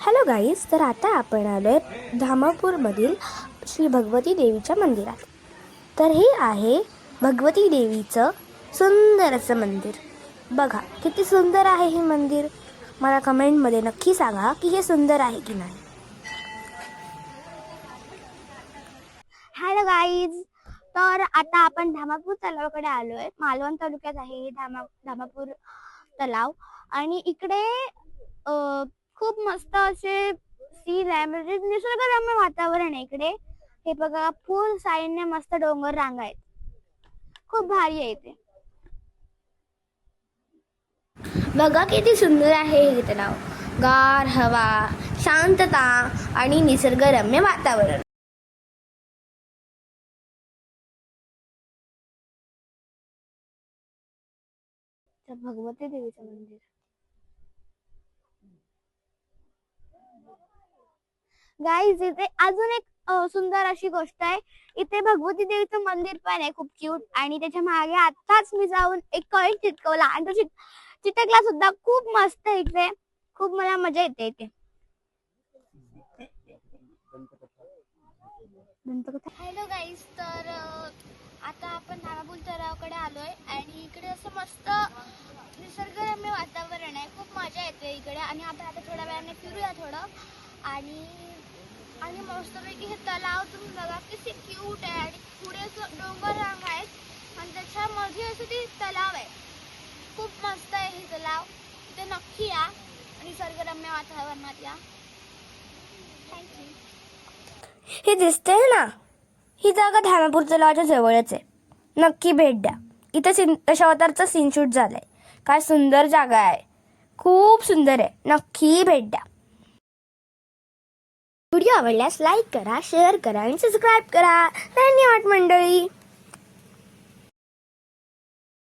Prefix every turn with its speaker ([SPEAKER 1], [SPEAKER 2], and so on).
[SPEAKER 1] Hello guys, तर आता आपण आलो आहे धामापूरमधील श्री भगवती देवीच्या मंदिरात. तर हे आहे भगवती देवीचं सुंदर असं मंदिर. बघा किती सुंदर आहे हे मंदिर. मला कमेंटमध्ये नक्की सांगा की हे सुंदर आहे की नाही.
[SPEAKER 2] हॅलो गाईज, तर आता आपण धामापूर तलावाकडे आलो आहे. मालवण तालुक्यात आहे हे धामापूर तलाव. आणि इकडे खूप मस्त असे सीन आहे, म्हणजे निसर्गरम्य वातावरण आहे इकडे. हे बघा, फुल साईडने मस्त डोंगर रांगा आहेत, खूप भारी आहे इथे.
[SPEAKER 1] बघा किती सुंदर आहे हे तलाव. गार हवा, शांतता आणि निसर्गरम्य वातावरण.
[SPEAKER 2] भगवती देवीचं मंदिर. गाईज, इथे अजून एक सुंदर अशी गोष्ट आहे. इथे भगवती देवीचं मंदिर पण आहे, खूप क्यूट. आणि त्याच्या मागे आताच मी जाऊन एक कॉइन चिटकवला आणि तो चिटकला सुद्धा. खूप मस्त आहे इथे, खूप मला मजा येते इथे. हॅलो गाईज, तर आता आपण धामापूर तलावाकडे आलोय आणि इकडे असं मस्त निसर्गरम्य वातावरण आहे, खूप मजा येते इकडे. आणि आपण आता थोड्या वेळाने फिरूया थोडं. आणि आणि मस्तपैकी हे तलाव तुम्ही बघा, किती क्यूट आहे. आणि पुढे असं डोंगर रांग आहेत आणि त्याच्यामध्ये असं ते तलाव आहे. खूप मस्त आहे हे तलाव. इथे नक्की या आणि निसर्गरम्य वातावरणात या. थँक्यू.
[SPEAKER 1] हे दिसतंय ना, ही जागा धामापूर तलावाच्या जवळच आहे. नक्की भेट द्या. इथं दशावतारचं सीनशूट झालंय. काय सुंदर जागा आहे, खूप सुंदर आहे. नक्की भेट द्या. व्हिडिओ आवडल्यास लाईक करा, शेअर करा आणि सबस्क्राईब करा. धन्यवाद मंडळी.